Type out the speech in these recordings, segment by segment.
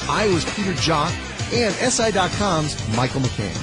Iowa's Peter Jock, and SI.com's Michael McCann.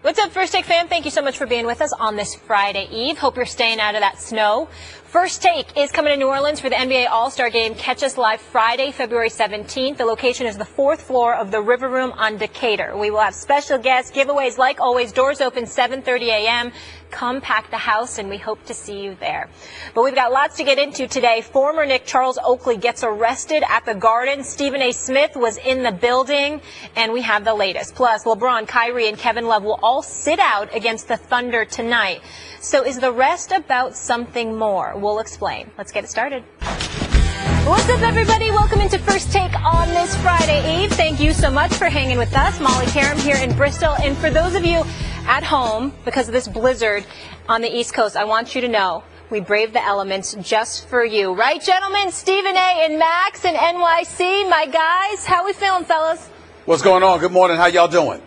What's up, First Take fam? Thank you so much for being with us on this Friday Eve. Hope you're staying out of that snow. First Take is coming to New Orleans for the NBA All-Star Game. Catch us live Friday, February 17th. The location is the 4th floor of the River Room on Decatur. We will have special guests, giveaways like always. Doors open 7:30 a.m. Come pack the house, and we hope to see you there. But we've got lots to get into today. Former Knick Charles Oakley gets arrested at the Garden. Stephen A. Smith was in the building, and we have the latest. Plus, LeBron, Kyrie, and Kevin Love will all sit out against the Thunder tonight. So is the rest about something more? We'll explain. Let's get it started. What's up, everybody? Welcome into First Take on this Friday Eve. Thank you so much for hanging with us. Molly Qerim here in Bristol. And for those of you at home, because of this blizzard on the East Coast, I want you to know we braved the elements just for you. Right, gentlemen? Stephen A. and Max in NYC, my guys. How we feeling, fellas? What's going on? Good morning. How y'all doing?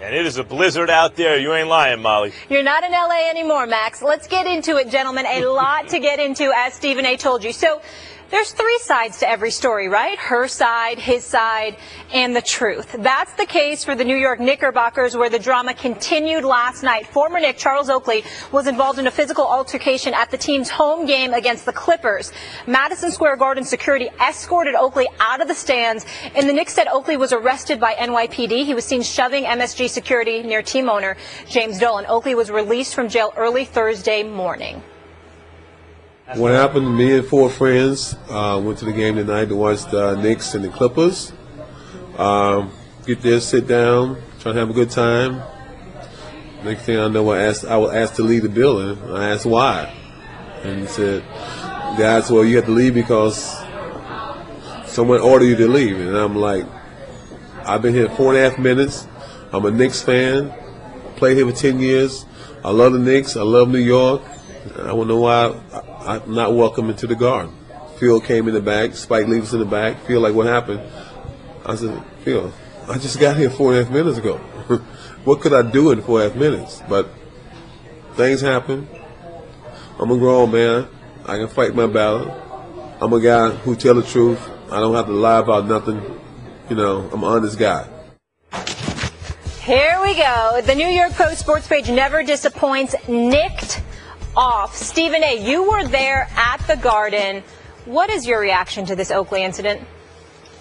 And it is a blizzard out there. You ain't lying, Molly. You're not in L.A. anymore, Max. Let's get into it, gentlemen. A lot to get into, as Stephen A. told you. So there's three sides to every story, right? Her side, his side, and the truth. That's the case for the New York Knickerbockers, where the drama continued last night. Former Knick Charles Oakley was involved in a physical altercation at the team's home game against the Clippers. Madison Square Garden security escorted Oakley out of the stands, and the Knicks said Oakley was arrested by NYPD. He was seen shoving MSG security near team owner James Dolan. Oakley was released from jail early Thursday morning. What happened, me and four friends went to the game tonight to watch the Knicks and the Clippers. Get there, sit down, try to have a good time. Next thing I know, I was asked to leave the building. I asked why. And he said, guys, well, you have to leave because someone ordered you to leave. And I'm like, I've been here 4.5 minutes. I'm a Knicks fan, played here for 10 years. I love the Knicks. I love New York. I don't know why I'm not welcome into the Garden. Phil came in the back. Spike Lee was in the back. Phil, like, what happened? I said, Phil, I just got here 4.5 minutes ago. What could I do in 4.5 minutes? But things happen. I'm a grown man. I can fight my battle. I'm a guy who tell the truth. I don't have to lie about nothing. You know, I'm an honest guy. Here we go. The New York Post sports page never disappoints. Nicked off. Stephen A., you were there at the Garden. What is your reaction to this Oakley incident?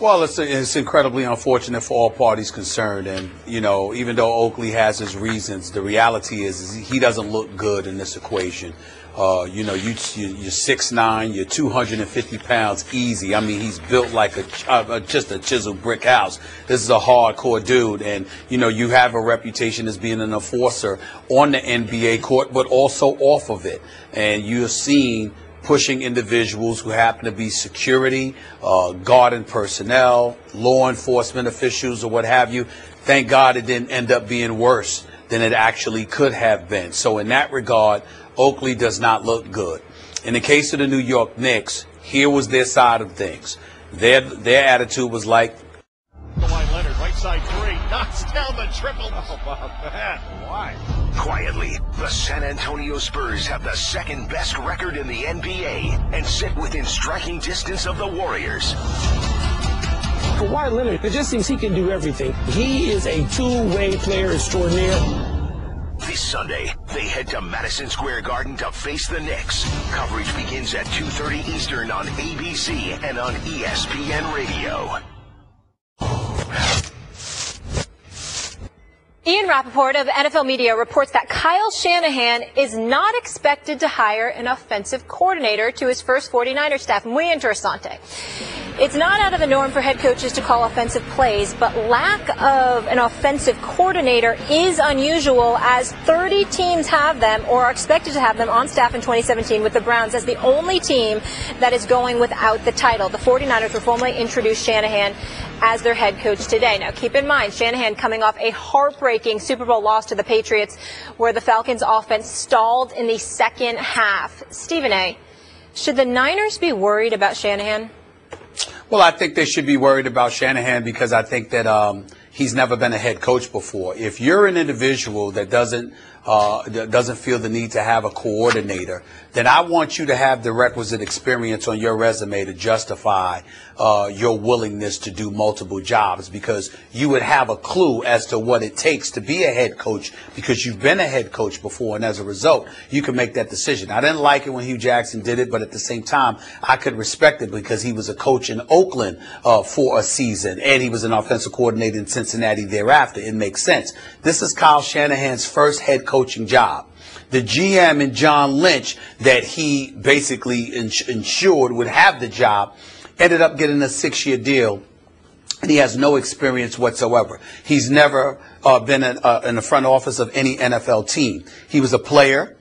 Well, it's incredibly unfortunate for all parties concerned. And, you know, even though Oakley has his reasons, the reality is he doesn't look good in this equation. You know, you're 6'9", you're 250 pounds easy. I mean, he's built like just a chiseled brick house. This is a hardcore dude. And, you know, you have a reputation as being an enforcer on the NBA court, but also off of it. And you're seen pushing individuals who happen to be security, Garden personnel, law enforcement officials, or what have you. Thank God it didn't end up being worse than it actually could have been. So in that regard, Oakley does not look good. In the case of the New York Knicks, here was their side of things. Their attitude was like, Kawhi Leonard, right side three, knocks down the triple. How about that? Why? Quietly, the San Antonio Spurs have the second best record in the NBA and sit within striking distance of the Warriors. Kawhi Leonard, it just seems he can do everything. He is a two-way player extraordinaire. This Sunday, they head to Madison Square Garden to face the Knicks. Coverage begins at 2:30 Eastern on ABC and on ESPN Radio. Ian Rappaport of NFL Media reports that Kyle Shanahan is not expected to hire an offensive coordinator to his first 49ers staff. Muy interesante. It's not out of the norm for head coaches to call offensive plays, but lack of an offensive coordinator is unusual, as 30 teams have them or are expected to have them on staff in 2017, with the Browns as the only team that is going without the title. The 49ers will formally introduce Shanahan as their head coach today. Now, keep in mind, Shanahan coming off a heartbreaking Super Bowl loss to the Patriots, where the Falcons' offense stalled in the second half. Stephen A., should the Niners be worried about Shanahan? well, I think they should be worried about Shanahan because I think that he's never been a head coach before. If you're an individual that doesn't doesn't feel the need to have a coordinator, then I want you to have the requisite experience on your resume to justify your willingness to do multiple jobs, because you would have a clue as to what it takes to be a head coach, because you've been a head coach before, and as a result, you can make that decision. I didn't like it when Hugh Jackson did it, but at the same time, I could respect it because he was a coach in Oakland for a season, and he was an offensive coordinator in Cincinnati thereafter. It makes sense. This is Kyle Shanahan's first head coaching job. The GM and John Lynch that he basically ensured would have the job ended up getting a 6-year deal, and he has no experience whatsoever. He's never been in the front office of any NFL team. He was a player,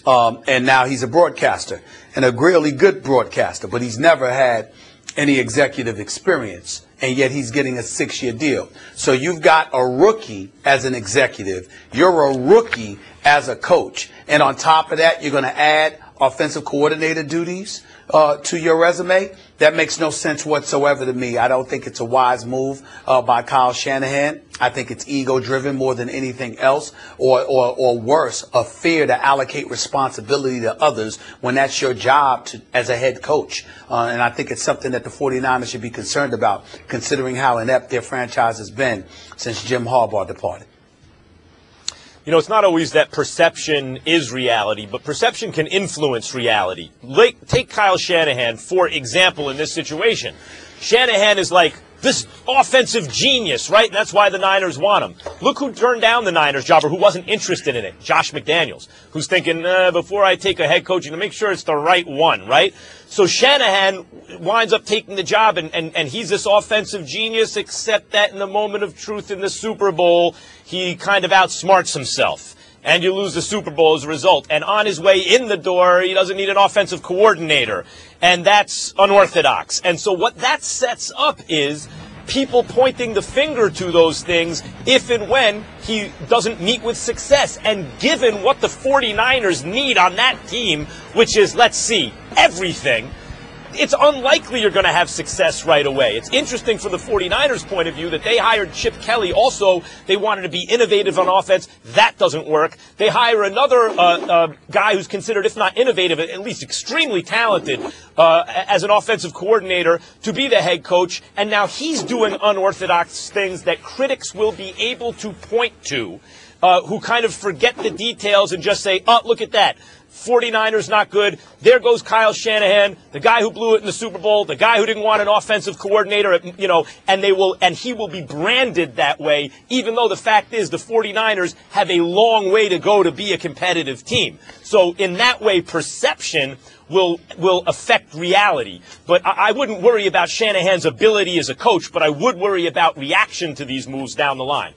and now he's a broadcaster, and a really good broadcaster, but he's never had any executive experience, and yet he's getting a 6-year deal. So you've got a rookie as an executive. You're a rookie as a coach. And on top of that, you're going to add offensive coordinator duties to your resume. That makes no sense whatsoever to me. I don't think it's a wise move by Kyle Shanahan. I think it's ego-driven more than anything else, or worse, a fear to allocate responsibility to others when that's your job as a head coach. And I think it's something that the 49ers should be concerned about, considering how inept their franchise has been since Jim Harbaugh departed. You know, it's not always that perception is reality, but perception can influence reality. Take Kyle Shanahan, for example, in this situation. Shanahan is like this offensive genius, right? And that's why the Niners want him. Look who turned down the Niners job, or who wasn't interested in it. Josh McDaniels, who's thinking, before I take a head coaching, to make sure it's the right one, right? So Shanahan winds up taking the job, and he's this offensive genius, except that in the moment of truth in the Super Bowl, he kind of outsmarts himself. And you lose the Super Bowl as a result. And on his way in the door, he doesn't need an offensive coordinator. And that's unorthodox. And so what that sets up is people pointing the finger to those things if and when he doesn't meet with success. And given what the 49ers need on that team, which is, let's see, everything, it's unlikely you're going to have success right away. It's interesting from the 49ers' point of view that they hired Chip Kelly. Also, they wanted to be innovative on offense. That doesn't work. They hire another guy who's considered, if not innovative, at least extremely talented as an offensive coordinator to be the head coach. And now he's doing unorthodox things that critics will be able to point to, who kind of forget the details and just say, oh, look at that. 49ers not good. There goes Kyle Shanahan, the guy who blew it in the Super Bowl, the guy who didn't want an offensive coordinator, and he will be branded that way, even though the fact is the 49ers have a long way to go to be a competitive team. So in that way, perception will affect reality. But I wouldn't worry about Shanahan's ability as a coach, but I would worry about reaction to these moves down the line.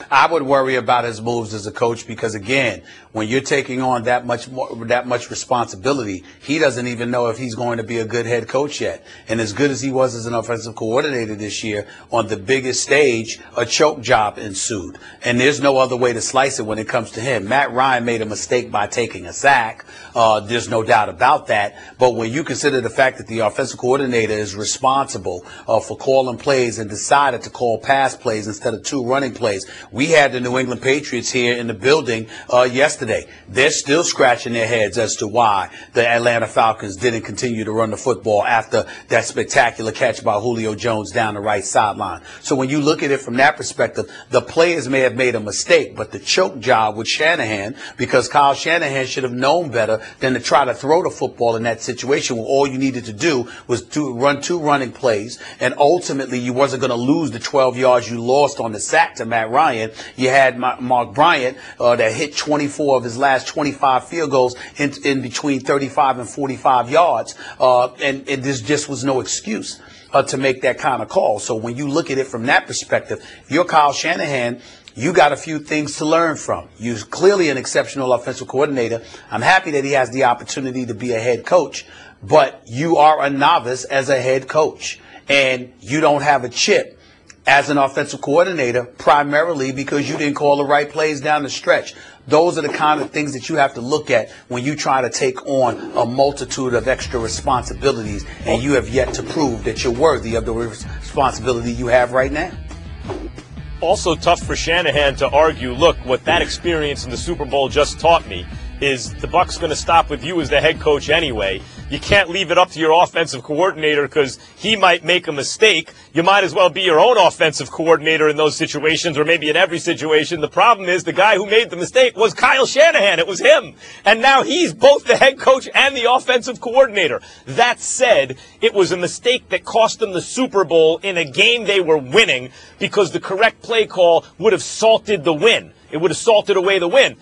I would worry about his moves as a coach because, again, when you're taking on that much responsibility, he doesn't even know if he's going to be a good head coach yet. And as good as he was as an offensive coordinator this year, on the biggest stage, a choke job ensued. And there's no other way to slice it when it comes to him. Matt Ryan made a mistake by taking a sack. There's no doubt about that. But when you consider the fact that the offensive coordinator is responsible for calling plays and decided to call pass plays instead of 2 running plays, we had the New England Patriots here in the building yesterday. They're still scratching their heads as to why the Atlanta Falcons didn't continue to run the football after that spectacular catch by Julio Jones down the right sideline. So when you look at it from that perspective, the players may have made a mistake, but the choke job with Shanahan, because Kyle Shanahan should have known better than to try to throw the football in that situation where all you needed to do was to run 2 running plays, and ultimately you wasn't going to lose the 12 yards you lost on the sack to Matt Ryan. You had Mark Bryant that hit 24 of his last 25 field goals in between 35 and 45 yards, and this just was no excuse to make that kind of call. So when you look at it from that perspective, if you're Kyle Shanahan, you got a few things to learn from. You're clearly an exceptional offensive coordinator. I'm happy that he has the opportunity to be a head coach, but you are a novice as a head coach, and you don't have a chip as an offensive coordinator, primarily because you didn't call the right plays down the stretch. Those are the kind of things that you have to look at when you try to take on a multitude of extra responsibilities, and you have yet to prove that you're worthy of the responsibility you have right now. also tough for Shanahan to argue, look, what that experience in the Super Bowl just taught me is the buck's going to stop with you as the head coach anyway. You can't leave it up to your offensive coordinator because he might make a mistake. You might as well be your own offensive coordinator in those situations, or maybe in every situation. The problem is the guy who made the mistake was Kyle Shanahan. It was him. And now he's both the head coach and the offensive coordinator. That said, it was a mistake that cost them the Super Bowl in a game they were winning because the correct play call would have salted the win. It would have salted away the win.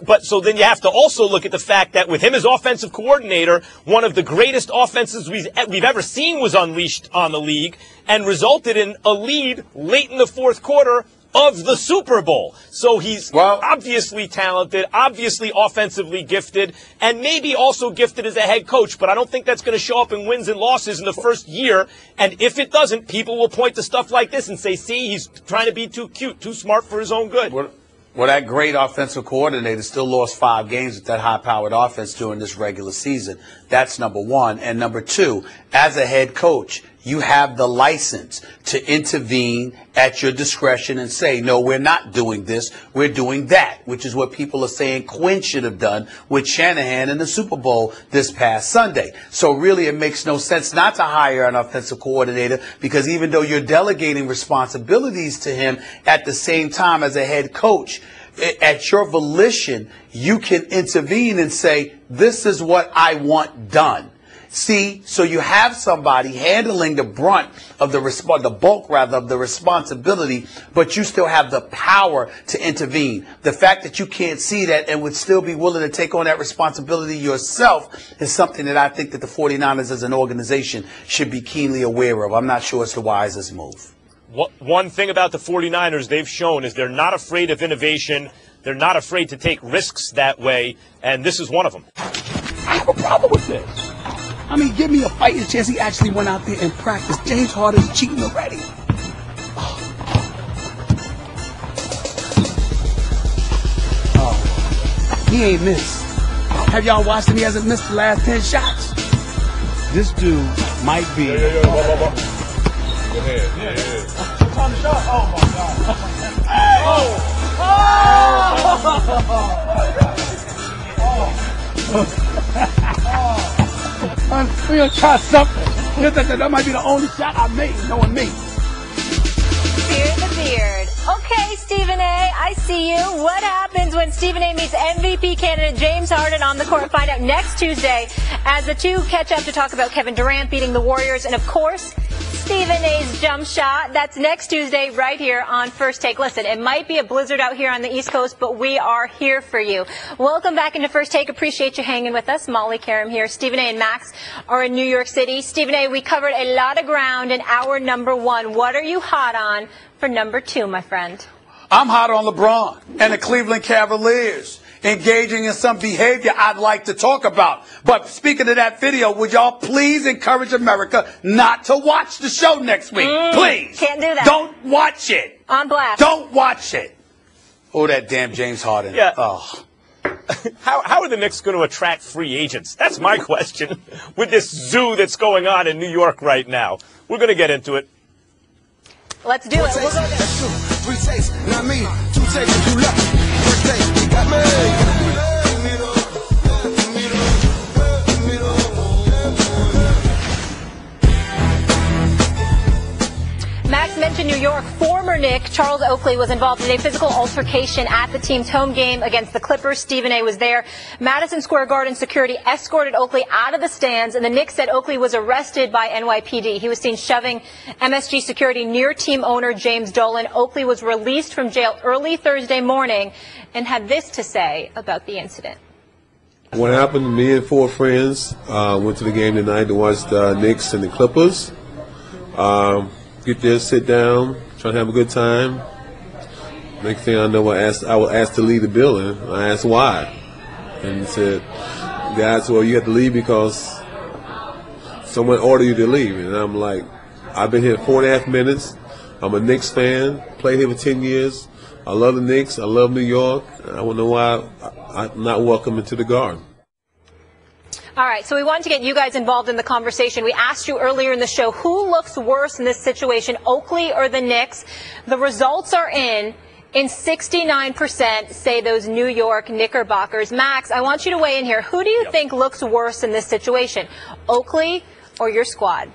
But so then you have to also look at the fact that with him as offensive coordinator, one of the greatest offenses we've ever seen was unleashed on the league and resulted in a lead late in the fourth quarter of the Super Bowl. So he's obviously talented, obviously offensively gifted, and maybe also gifted as a head coach. But I don't think that's going to show up in wins and losses in the first year. And if it doesn't, people will point to stuff like this and say, see, he's trying to be too cute, too smart for his own good. Well, that great offensive coordinator still lost 5 games with that high-powered offense during this regular season. That's number one. And number two, as a head coach, you have the license to intervene at your discretion and say, no, we're not doing this, we're doing that, which is what people are saying Quinn should have done with Shanahan in the Super Bowl this past Sunday. So really it makes no sense not to hire an offensive coordinator because even though you're delegating responsibilities to him at the same time as a head coach, at your volition, you can intervene and say, this is what I want done. See, so you have somebody handling the brunt of the bulk of the responsibility, but you still have the power to intervene. The fact that you can't see that and would still be willing to take on that responsibility yourself is something that I think that the 49ers as an organization should be keenly aware of. I'm not sure it's the wisest move. One thing about the 49ers they've shown is they're not afraid of innovation. They're not afraid to take risks that way, and this is one of them. I have a problem with this. I mean, give me a fighting chance. He actually went out there and practiced. James Harden's cheating already. Oh, he ain't missed. Have y'all watched him? He hasn't missed the last 10 shots. This dude might be. Go ahead. Yeah. On the shot. Oh my God. We're gonna try something. That might be the only shot I made, knowing me. Fear the beard. Okay, Stephen A., I see you. What happens when Stephen A. meets MVP candidate James Harden on the court? Find out next Tuesday as the two catch up to talk about Kevin Durant beating the Warriors and, of course, Stephen A.'s jump shot. That's next Tuesday right here on First Take. Listen, it might be a blizzard out here on the East Coast, but we are here for you. Welcome back into First Take. Appreciate you hanging with us. Molly Qerim here. Stephen A. and Max are in New York City. Stephen A., we covered a lot of ground in hour number 1. What are you hot on for number 2, my friend? I'm hot on LeBron and the Cleveland Cavaliers engaging in some behavior I'd like to talk about. But speaking of that video, would y'all please encourage America not to watch the show next week? Please. Can't do that. Don't watch it. On blast. Don't watch it. Oh, that damn James Harden. Yeah. Oh. How are the Knicks going to attract free agents? That's my question with this zoo that's going on in New York right now. We're going to get into it. Let's do it. We'll go there. That's true. 3 takes, not me. 2 takes, you lucky. First take, you got me. Max mentioned New York. Former Knick Charles Oakley was involved in a physical altercation at the team's home game against the Clippers. Stephen A. was there. Madison Square Garden security escorted Oakley out of the stands, and the Knicks said Oakley was arrested by NYPD. He was seen shoving MSG security near team owner James Dolan. Oakley was released from jail early Thursday morning and had this to say about the incident. What happened, me and 4 friends went to the game tonight to watch the Knicks and the Clippers. Get there, sit down, try to have a good time. Next thing I know, I was asked to leave the building. I asked why. And he said, guys, well, you have to leave because someone ordered you to leave. And I'm like, I've been here 4.5 minutes. I'm a Knicks fan, played here for 10 years. I love the Knicks. I love New York. I don't know why I'm not welcome into the Garden. All right, so we wanted to get you guys involved in the conversation. We asked you earlier in the show, who looks worse in this situation, Oakley or the Knicks? The results are in 69% say those New York Knickerbockers. Max, I want you to weigh in here. Who do you think looks worse in this situation, Oakley or your squad?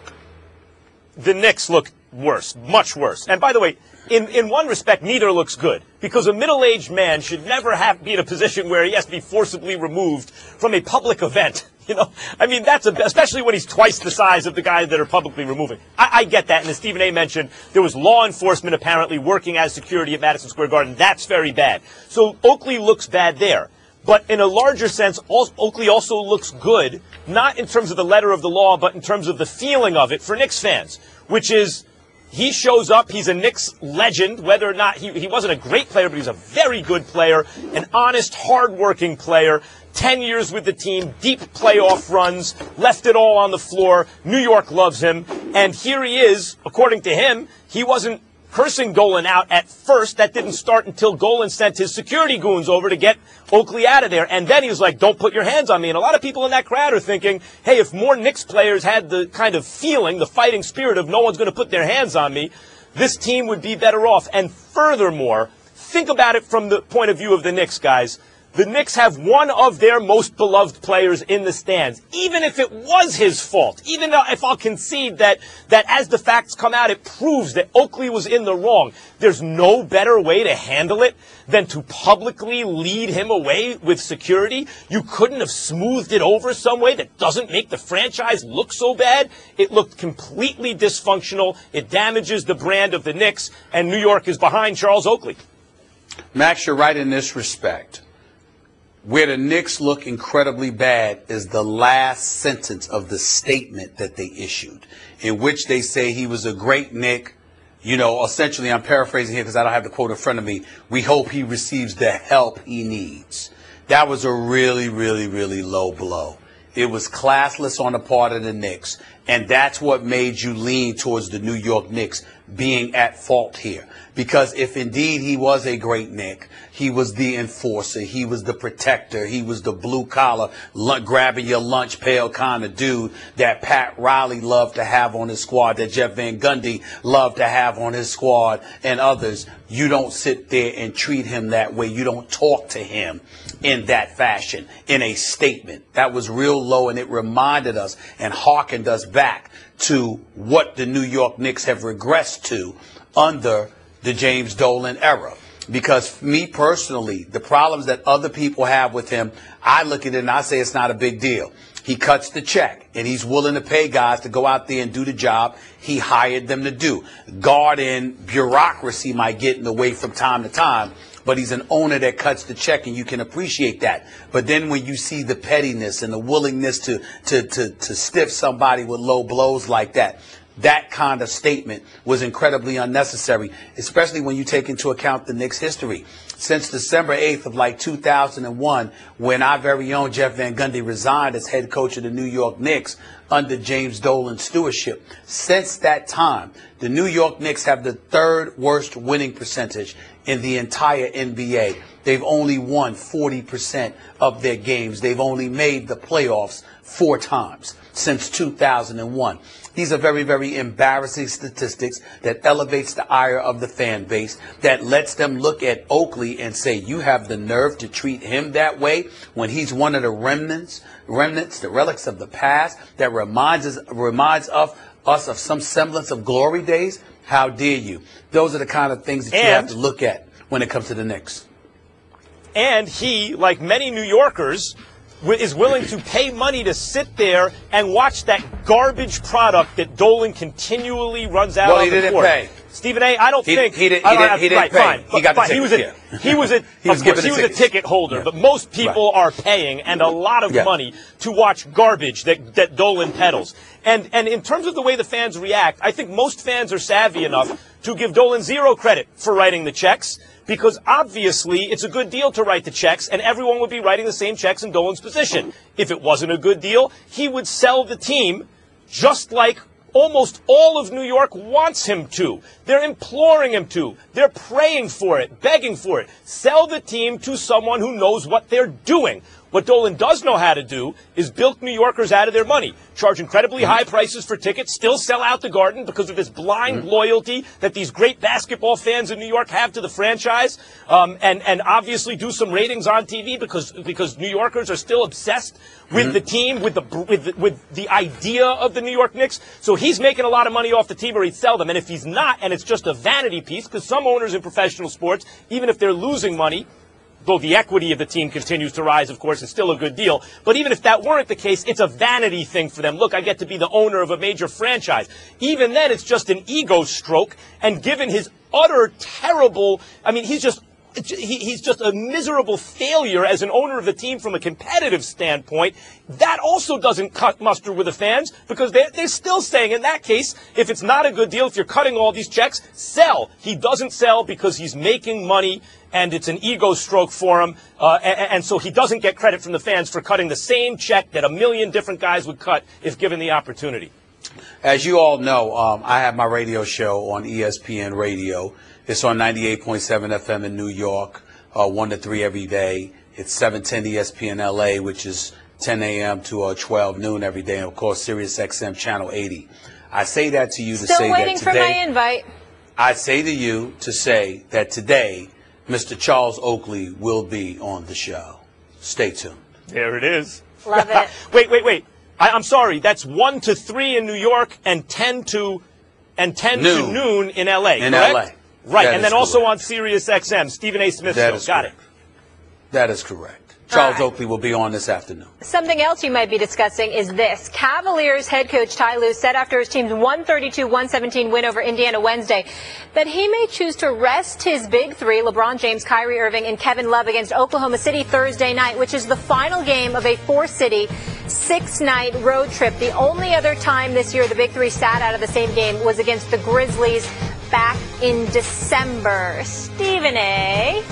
The Knicks look worse, much worse. And by the way, in one respect, neither looks good, because a middle-aged man should never be in a position where he has to be forcibly removed from a public event. You know, I mean, especially when he's twice the size of the guys that are publicly removing. I get that. And as Stephen A. mentioned, there was law enforcement apparently working as security at Madison Square Garden. That's very bad. So Oakley looks bad there. But in a larger sense, Oakley also looks good, not in terms of the letter of the law, but in terms of the feeling of it for Knicks fans, which is he shows up, he's a Knicks legend, whether or not he wasn't a great player, but he's a very good player, an honest, hard-working player, 10 years with the team, deep playoff runs, left it all on the floor. New York loves him. And here he is, according to him, he wasn't cursing Dolan out at first. That didn't start until Dolan sent his security goons over to get Oakley out of there. And then he was like, don't put your hands on me. And a lot of people in that crowd are thinking, hey, if more Knicks players had the kind of feeling, the fighting spirit of no one's going to put their hands on me, this team would be better off. And furthermore, think about it from the point of view of the Knicks, guys. The Knicks have one of their most beloved players in the stands, even if it was his fault, even if I'll concede that as the facts come out, it proves that Oakley was in the wrong. There's no better way to handle it than to publicly lead him away with security. You couldn't have smoothed it over some way that doesn't make the franchise look so bad. It looked completely dysfunctional. It damages the brand of the Knicks, and New York is behind Charles Oakley. Max, you're right in this respect. Where the Knicks look incredibly bad is the last sentence of the statement that they issued, in which they say he was a great Knick. You know, essentially, I'm paraphrasing here because I don't have the quote in front of me. We hope he receives the help he needs. That was a really, really, really low blow. It was classless on the part of the Knicks, and that's what made you lean towards the New York Knicks being at fault here. Because if indeed he was a great Knick, he was the enforcer, he was the protector, he was the blue-collar, grabbing your lunch pail kind of dude that Pat Riley loved to have on his squad, that Jeff Van Gundy loved to have on his squad, and others, you don't sit there and treat him that way. You don't talk to him in that fashion, in a statement. That was real low, and it reminded us and hearkened us back to what the New York Knicks have regressed to under the James Dolan era. Because me personally, the problems that other people have with him, I look at it and I say it's not a big deal. He cuts the check, and he's willing to pay guys to go out there and do the job he hired them to do. Guard and bureaucracy might get in the way from time to time, but he's an owner that cuts the check, and you can appreciate that. But then when you see the pettiness and the willingness to stiff somebody with low blows like that, that kind of statement was incredibly unnecessary, especially when you take into account the Knicks' history. Since December 8th of 2001, when our very own Jeff Van Gundy resigned as head coach of the New York Knicks under James Dolan's stewardship, since that time, the New York Knicks have the third worst winning percentage in the entire NBA. They've only won 40% of their games. They've only made the playoffs 4 times since 2001. These are very, very embarrassing statistics that elevates the ire of the fan base, that lets them look at Oakley and say, you have the nerve to treat him that way when he's one of the remnants, the relics of the past that reminds us of some semblance of glory days. How dare you? Those are the kind of things that you have to look at when it comes to the Knicks. And he, like many New Yorkers, is willing to pay money to sit there and watch that garbage product that Dolan continually runs out on the court. Well, he didn't pay. Stephen A., I don't think he didn't pay. Fine, he got the ticket. He was a ticket holder, yeah. But most people are paying, and a lot of money to watch garbage that Dolan peddles. And in terms of the way the fans react, I think most fans are savvy enough to give Dolan zero credit for writing the checks, because obviously it's a good deal to write the checks, and everyone would be writing the same checks in Dolan's position. If it wasn't a good deal, he would sell the team just like almost all of New York wants him to. They're imploring him to. They're praying for it, begging for it. Sell the team to someone who knows what they're doing. What Dolan does know how to do is bilk New Yorkers out of their money, charge incredibly high prices for tickets, still sell out the Garden because of this blind loyalty that these great basketball fans in New York have to the franchise, and obviously do some ratings on TV because New Yorkers are still obsessed with the team, with the idea of the New York Knicks. So he's making a lot of money off the team, or he'd sell them. And if he's not, and it's just a vanity piece, because some owners in professional sports, even if they're losing money, though the equity of the team continues to rise, of course, it's still a good deal. But even if that weren't the case, it's a vanity thing for them. Look, I get to be the owner of a major franchise. Even then, it's just an ego stroke. And given his utter terrible, I mean, he's just a miserable failure as an owner of the team from a competitive standpoint. That also doesn't cut muster with the fans, because they're still saying, in that case, if it's not a good deal, if you're cutting all these checks, sell. He doesn't sell because he's making money, and it's an ego stroke for him, and so he doesn't get credit from the fans for cutting the same check that a million different guys would cut if given the opportunity. As you all know, I have my radio show on ESPN Radio. It's on 98.7 FM in New York, 1 to 3 every day. It's 710 ESPN LA, which is 10 a.m. to 12 noon every day, and of course, Sirius XM Channel 80. I say that to you to say that today. Still waiting for my invite. I say to you to say that today, Mr. Charles Oakley will be on the show. Stay tuned. There it is. Love it. Wait. I'm sorry. That's 1 to 3 in New York and 10 to noon in LA. In correct? LA. Right, That and then is also correct. on Sirius XM, Stephen A. Smith That show. is Got correct. it. That is correct. Charles All right. Oakley will be on this afternoon. Something else you might be discussing is this. Cavaliers head coach Ty Lue said after his team's 132-117 win over Indiana Wednesday that he may choose to rest his big three, LeBron James, Kyrie Irving, and Kevin Love, against Oklahoma City Thursday night, which is the final game of a 4-city, 6-night road trip. The only other time this year the big three sat out of the same game was against the Grizzlies back in December. Stephen A.,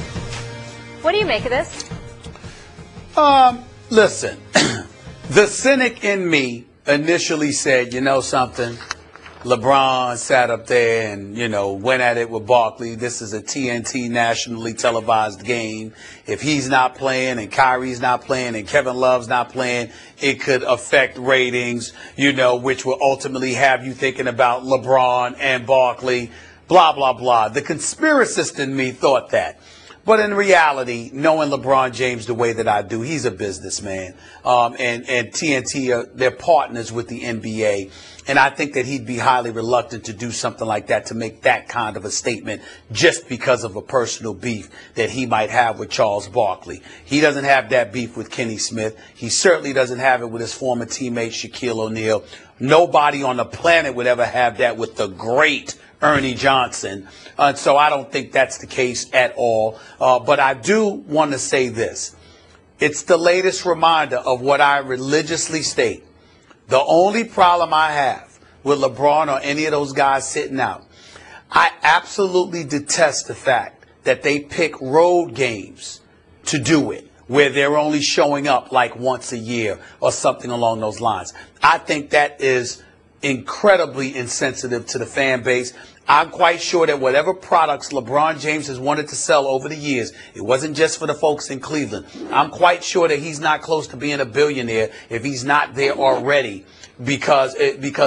what do you make of this? Listen, the cynic in me initially said, you know something, LeBron sat up there and, went at it with Barkley. This is a TNT nationally televised game. If he's not playing and Kyrie's not playing and Kevin Love's not playing, it could affect ratings, which will ultimately have you thinking about LeBron and Barkley, blah, blah, blah. The conspiracist in me thought that. But in reality, knowing LeBron James the way that I do, he's a businessman. And TNT, they're partners with the NBA. And I think that he'd be highly reluctant to do something like that, to make that kind of a statement just because of a personal beef that he might have with Charles Barkley. He doesn't have that beef with Kenny Smith. He certainly doesn't have it with his former teammate Shaquille O'Neal. Nobody on the planet would ever have that with the great Ernie Johnson. So I don't think that's the case at all. But I do want to say this. It's the latest reminder of what I religiously state. The only problem I have with LeBron or any of those guys sitting out, I absolutely detest the fact that they pick road games to do it, where they're only showing up like once a year or something along those lines. I think that is incredibly insensitive to the fan base. I'm quite sure that whatever products LeBron James has wanted to sell over the years, it wasn't just for the folks in Cleveland. I'm quite sure that he's not close to being a billionaire if he's not there already because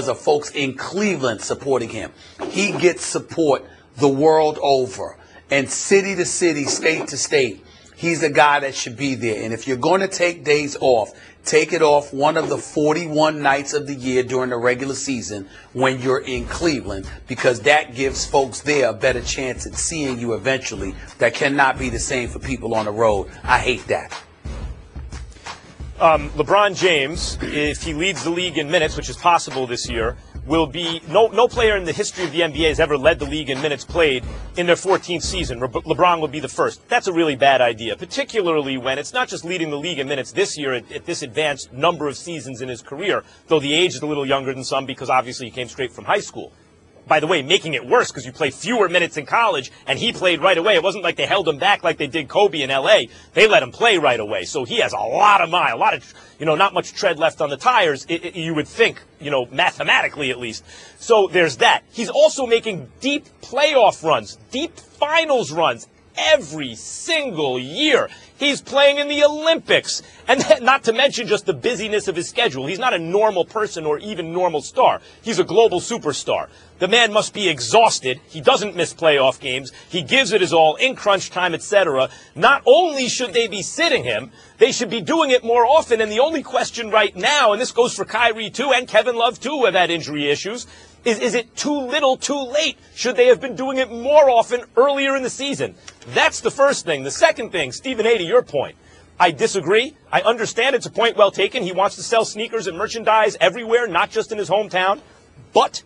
of folks in Cleveland supporting him. He gets support the world over, and city to city, state to state. He's a guy that should be there. And if you're going to take days off, take it off one of the 41 nights of the year during the regular season when you're in Cleveland, because that gives folks there a better chance at seeing you eventually. That cannot be the same for people on the road. I hate that. LeBron James, if he leads the league in minutes, which is possible this year, will be no player in the history of the NBA has ever led the league in minutes played in their 14th season. LeBron would be the first. That's a really bad idea, particularly when it's not just leading the league in minutes this year at this advanced number of seasons in his career, though the age is a little younger than some because obviously he came straight from high school. By the way, making it worse because you play fewer minutes in college, and he played right away. It wasn't like they held him back like they did Kobe in L.A. They let him play right away. So he has a lot of not much tread left on the tires, you would think, mathematically at least. So there's that. He's also making deep playoff runs, deep finals runs every single year. He's playing in the Olympics. And not to mention just the busyness of his schedule. He's not a normal person or even normal star. He's a global superstar. The man must be exhausted. He doesn't miss playoff games. He gives it his all in crunch time, etc. Not only should they be sitting him, they should be doing it more often. And the only question right now, and this goes for Kyrie too, and Kevin Love too, who have had injury issues, is it too little, too late? Should they have been doing it more often earlier in the season? That's the first thing. The second thing, Stephen A., to your point, I disagree. I understand it's a point well taken. He wants to sell sneakers and merchandise everywhere, not just in his hometown. But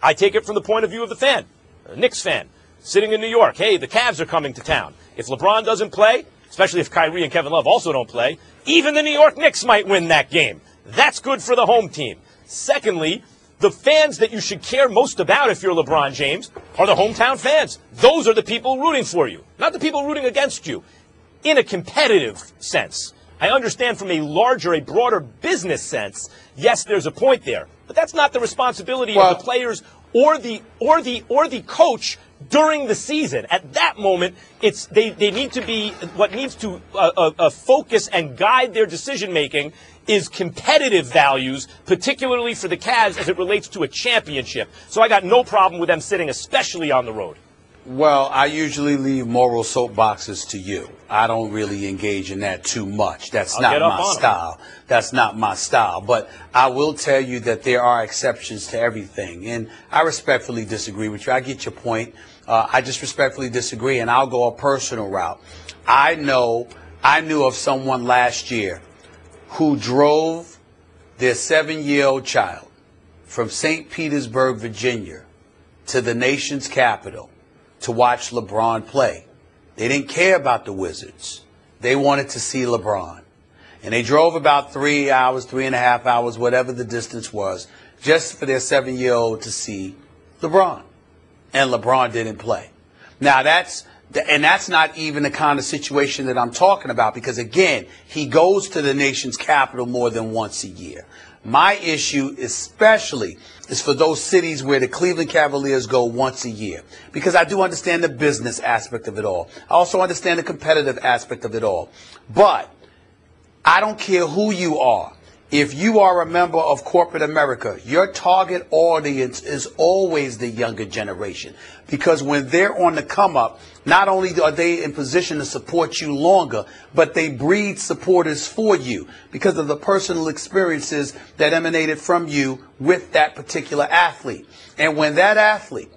I take it from the point of view of the fan, a Knicks fan, sitting in New York. Hey, the Cavs are coming to town. If LeBron doesn't play, especially if Kyrie and Kevin Love also don't play, even the New York Knicks might win that game. That's good for the home team. Secondly, the fans that you should care most about if you're LeBron James are the hometown fans. Those are the people rooting for you, not the people rooting against you. In a competitive sense, I understand from a larger, a broader business sense, yes, there's a point there. But that's not the responsibility of the players or the coach during the season. At that moment, it's they need to be what needs to focus and guide their decision making is competitive values, particularly for the Cavs as it relates to a championship. So I got no problem with them sitting, especially on the road. Well, I usually leave moral soapboxes to you. I don't really engage in that too much. That's not my style. That's not my style. But I will tell you that there are exceptions to everything. And I respectfully disagree with you. I get your point. I just respectfully disagree, and I'll go a personal route. I knew of someone last year who drove their 7-year-old child from St. Petersburg, Virginia, to the nation's capital to watch LeBron play. They didn't care about the Wizards. They wanted to see LeBron. And they drove about 3 hours, 3.5 hours, whatever the distance was, just for their 7-year-old to see LeBron. And LeBron didn't play. Now that's not even the kind of situation that I'm talking about, because again, he goes to the nation's capital more than once a year. My issue especially is for those cities where the Cleveland Cavaliers go once a year, because I do understand the business aspect of it all. I also understand the competitive aspect of it all. But I don't care who you are. If you are a member of corporate America, your target audience is always the younger generation, because when they're on the come up, not only are they in position to support you longer, but they breed supporters for you because of the personal experiences that emanated from you with that particular athlete. And when that athlete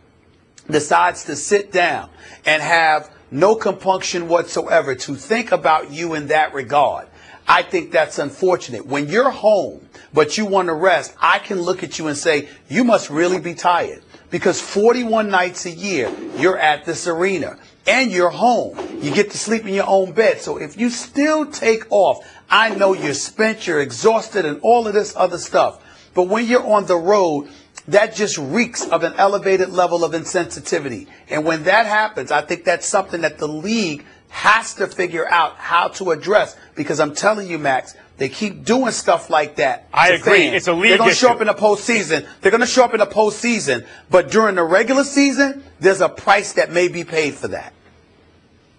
decides to sit down and have no compunction whatsoever to think about you in that regard, I think that's unfortunate. When you're home, but you want to rest, I can look at you and say, you must really be tired, because 41 nights a year, you're at this arena and you're home. You get to sleep in your own bed. So if you still take off, I know you're spent, you're exhausted, and all of this other stuff. But when you're on the road, that just reeks of an elevated level of insensitivity. And when that happens, I think that's something that the league has to figure out how to address, because I'm telling you, Max, they keep doing stuff like that. I agree. It's a league issue. They're going to show up in the postseason. They're going to show up in the postseason. But during the regular season, there's a price that may be paid for that.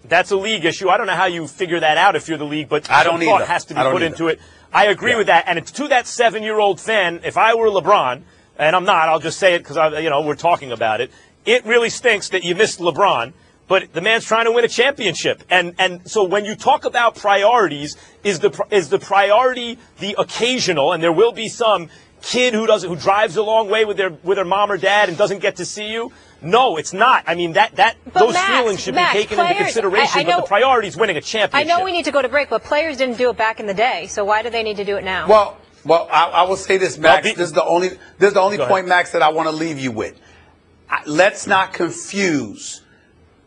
That's a league issue. I don't know how you figure that out if you're the league, but I don't some thought has to be put into it. I agree with that. And it's to that 7-year-old fan, if I were LeBron, and I'm not, I'll just say it because we're talking about it. It really stinks that you missed LeBron. But the man's trying to win a championship. And so when you talk about priorities, is the priority the occasional, and there will be some kid who drives a long way with their mom or dad and doesn't get to see you? No, it's not. I mean, those feelings should be taken into consideration, but the priority is winning a championship. I know we need to go to break, but players didn't do it back in the day, so why do they need to do it now? Well, I will say this, Max. This is the only point, Max, that I want to leave you with. Let's not confuse.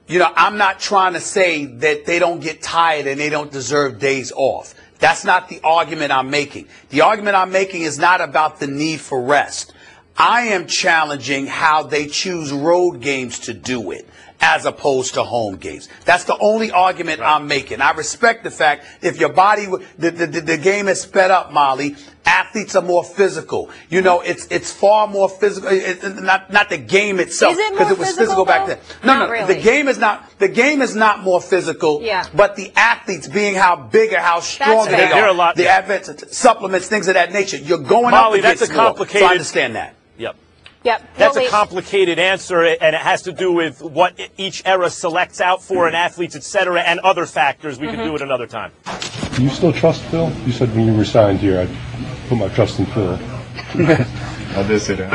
I'm not trying to say that they don't get tired and they don't deserve days off. That's not the argument I'm making. The argument I'm making is not about the need for rest. I am challenging how they choose road games to do it. as opposed to home games. That's the only argument I'm making. I respect the fact if your body, the game is sped up, Molly. Athletes are more physical. You know, it's far more physical. Not the game itself, because it was physical back then. No, really. The game is not more physical. Yeah. But the athletes, being how big or how strong they are, the advent supplements, things of that nature. You're going Molly, up against that's a complicated. more, so I understand that. Yep. That's a complicated answer, and it has to do with what each era selects out for and athletes, et cetera, and other factors. We can do it another time. Do you still trust Phil? You said when you were signed here, I put my trust in Phil. I did say that.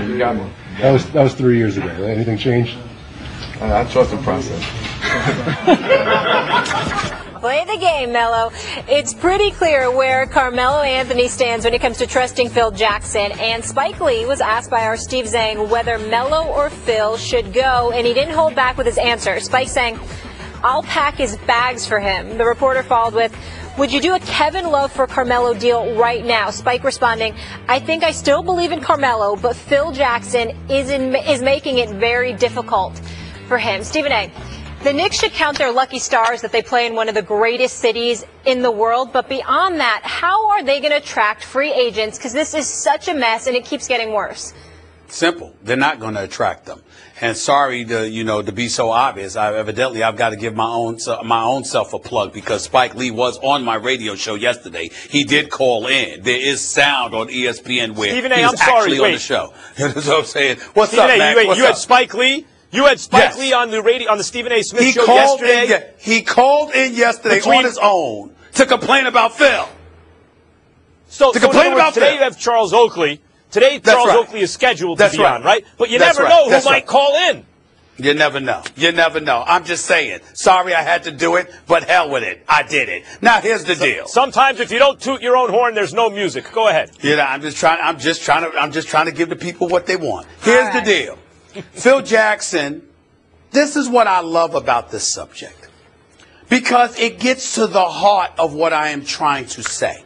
You got me. That was 3 years ago. Anything changed? I trust the process. Play the game, Mello. It's pretty clear where Carmelo Anthony stands when it comes to trusting Phil Jackson. And Spike Lee was asked by our Steve Zang whether Mello or Phil should go, and he didn't hold back with his answer. Spike saying, "I'll pack his bags for him." The reporter followed with, "Would you do a Kevin Love for Carmelo deal right now?" Spike responding, "I think I still believe in Carmelo, but Phil Jackson is making it very difficult for him." Stephen A., the Knicks should count their lucky stars that they play in one of the greatest cities in the world. But beyond that, how are they going to attract free agents? Because this is such a mess and it keeps getting worse. Simple. They're not going to attract them. And sorry to be so obvious. I've got to give my own self a plug, because Spike Lee was on my radio show yesterday. He did call in. There is sound on ESPN where Stephen A., he was actually on the show. You know what I'm saying? What's Stephen up, Max? You had Spike Lee? You had Spike Lee on the radio, on the Stephen A. Smith show yesterday? He called in yesterday on his own to complain about Phil. Today you have Charles Oakley. Today Charles Oakley is scheduled to be on, right? But you never know who might call in. You never know. You never know. I'm just saying. Sorry I had to do it, but hell with it. I did it. Now here's the deal. Sometimes if you don't toot your own horn, there's no music. Go ahead. I'm just trying to give the people what they want. Here's the deal. Phil Jackson, this is what I love about this subject, because it gets to the heart of what I am trying to say.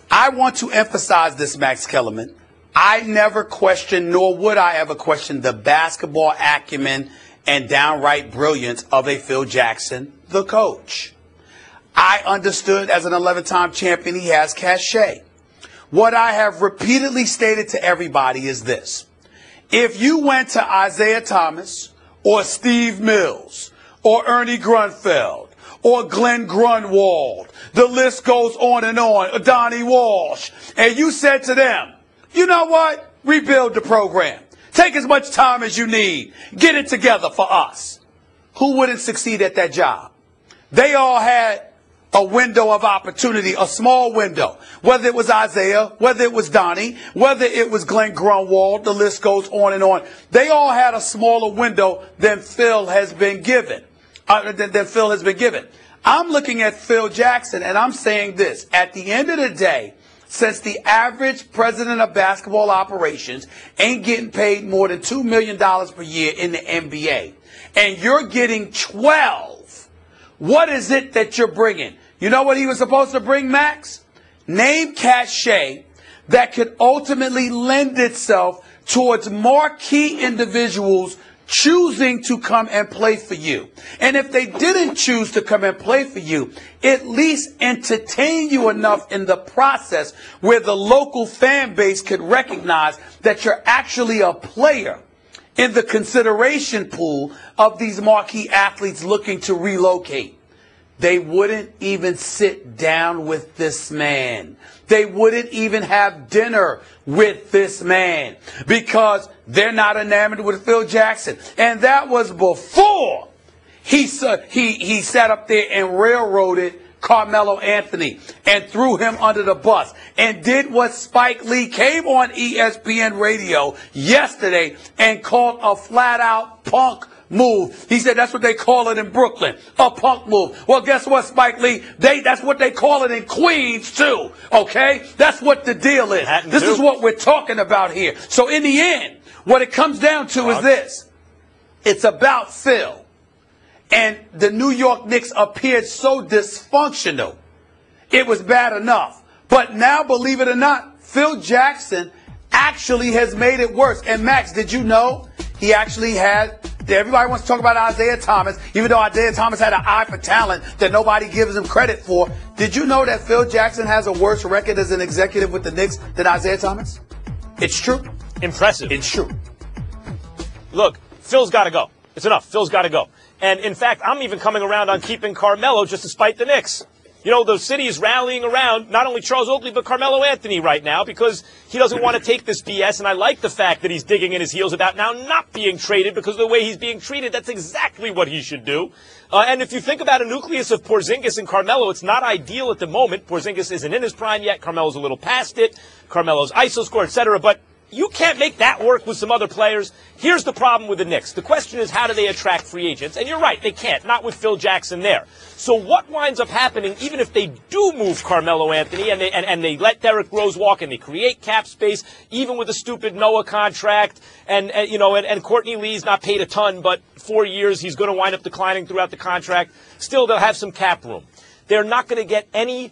I want to emphasize this, Max Kellerman. I never questioned, nor would I ever question, the basketball acumen and downright brilliance of a Phil Jackson, the coach. I understood as an 11-time champion he has cachet. What I have repeatedly stated to everybody is this. If you went to Isaiah Thomas or Steve Mills or Ernie Grunfeld or Glenn Grunwald, the list goes on and on, Donnie Walsh, and you said to them, you know what? Rebuild the program. Take as much time as you need. Get it together for us. Who wouldn't succeed at that job? They all had a window of opportunity, a small window, whether it was Isaiah, whether it was Donnie, whether it was Glenn Grunwald, the list goes on and on. They all had a smaller window than Phil has been given. I'm looking at Phil Jackson and I'm saying this. At the end of the day, since the average president of basketball operations ain't getting paid more than $2 million per year in the NBA, and you're getting 12, what is it that you're bringing? You know what he was supposed to bring, Max? Name cachet that could ultimately lend itself towards marquee individuals choosing to come and play for you. And if they didn't choose to come and play for you, at least entertain you enough in the process where the local fan base could recognize that you're actually a player in the consideration pool of these marquee athletes looking to relocate. They wouldn't even sit down with this man. They wouldn't even have dinner with this man because they're not enamored with Phil Jackson. And that was before he sat up there and railroaded Carmelo Anthony and threw him under the bus and did what Spike Lee came on ESPN radio yesterday and called a flat-out punk move. He said that's what they call it in Brooklyn, a punk move. Well, guess what, Spike Lee? That's what they call it in Queens, too, okay? That's what the deal is. This is what we're talking about here. So in the end, what it comes down to is this. It's about Phil. And the New York Knicks appeared so dysfunctional. It was bad enough. But now, believe it or not, Phil Jackson actually has made it worse. And Max, did you know he actually had, everybody wants to talk about Isaiah Thomas, even though Isaiah Thomas had an eye for talent that nobody gives him credit for. Did you know that Phil Jackson has a worse record as an executive with the Knicks than Isaiah Thomas? It's true. Impressive. It's true. Look, Phil's got to go. It's enough. Phil's got to go. And, in fact, I'm even coming around on keeping Carmelo just to spite the Knicks. You know, the city is rallying around not only Charles Oakley, but Carmelo Anthony right now because he doesn't want to take this BS. And I like the fact that he's digging in his heels about now not being traded because of the way he's being treated. That's exactly what he should do. And if you think about a nucleus of Porzingis and Carmelo, it's not ideal at the moment. Porzingis isn't in his prime yet. Carmelo's a little past it. Carmelo's ISO score, etc. But you can't make that work with some other players. Here's the problem with the Knicks. The question is, how do they attract free agents? And you're right, they can't, not with Phil Jackson there. So what winds up happening, even if they do move Carmelo Anthony and they let Derrick Rose walk and they create cap space, even with a stupid Noah contract, and Courtney Lee's not paid a ton, but 4 years he's going to wind up declining throughout the contract. Still, they'll have some cap room. They're not going to get any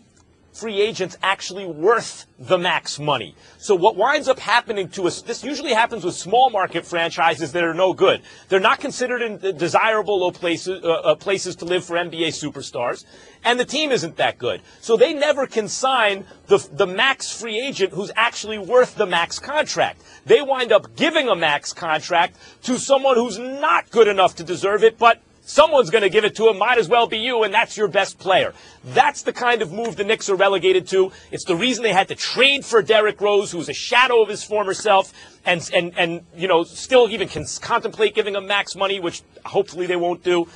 free agents actually worth the max money. So what winds up happening to us, this usually happens with small market franchises that are no good. They're not considered in desirable places to live for NBA superstars, and the team isn't that good. So they never can sign the max free agent who's actually worth the max contract. They wind up giving a max contract to someone who's not good enough to deserve it, but someone's going to give it to him, might as well be you, and that's your best player. That's the kind of move the Knicks are relegated to. It's the reason they had to trade for Derrick Rose, who's a shadow of his former self, and still even can contemplate giving him max money, which hopefully they won't do.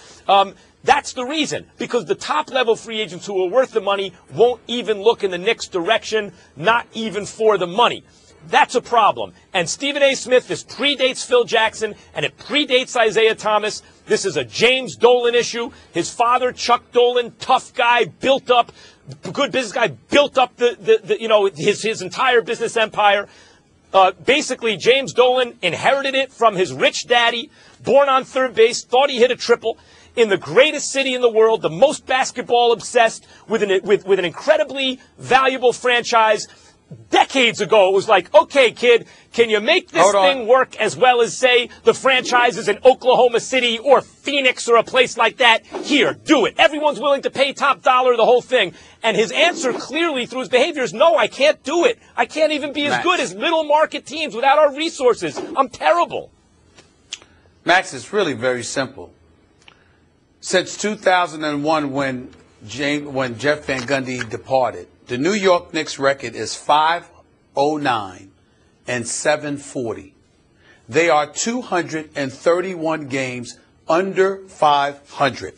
That's the reason, because the top-level free agents who are worth the money won't even look in the Knicks' direction, not even for the money. That's a problem. And Stephen A. Smith, this predates Phil Jackson, and it predates Isaiah Thomas. This is a James Dolan issue. His father, Chuck Dolan, tough guy, built up, good business guy, built up his entire business empire. Basically, James Dolan inherited it from his rich daddy, born on third base, thought he hit a triple in the greatest city in the world, the most basketball obsessed, with an incredibly valuable franchise. Decades ago, it was like, okay, kid, can you make this thing work as well as, say, the franchises in Oklahoma City or Phoenix or a place like that? Here, do it. Everyone's willing to pay top dollar, the whole thing. And his answer clearly through his behavior is, no, I can't do it. I can't even be as good as little market teams without our resources. I'm terrible. Max, it's really very simple. Since 2001, when Jeff Van Gundy departed, the New York Knicks record is 509 and 740. They are 231 games under 500.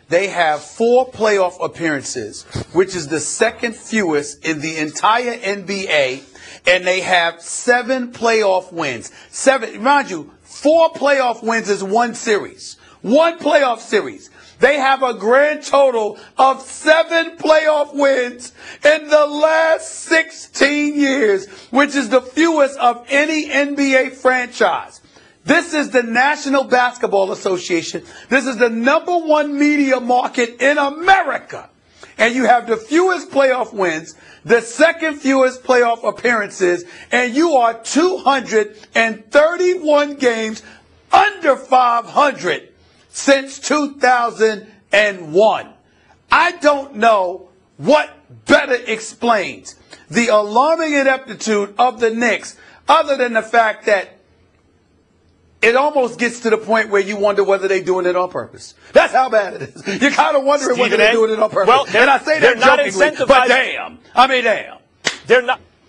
They have 4 playoff appearances, which is the second fewest in the entire NBA, and they have 7 playoff wins. 7, mind you, 4 playoff wins is 1 series. 1 playoff series. They have a grand total of 7 playoff wins in the last 16 years, which is the fewest of any NBA franchise. This is the National Basketball Association. This is the #1 media market in America. And you have the fewest playoff wins, the second fewest playoff appearances, and you are 231 games under 500. Since 2001. I don't know what better explains the alarming ineptitude of the Knicks other than the fact that it almost gets to the point where you wonder whether they're doing it on purpose. That's how bad it is. You're kind of wondering whether they're doing it on purpose. Well, and I say that jokingly, but damn. I mean, damn.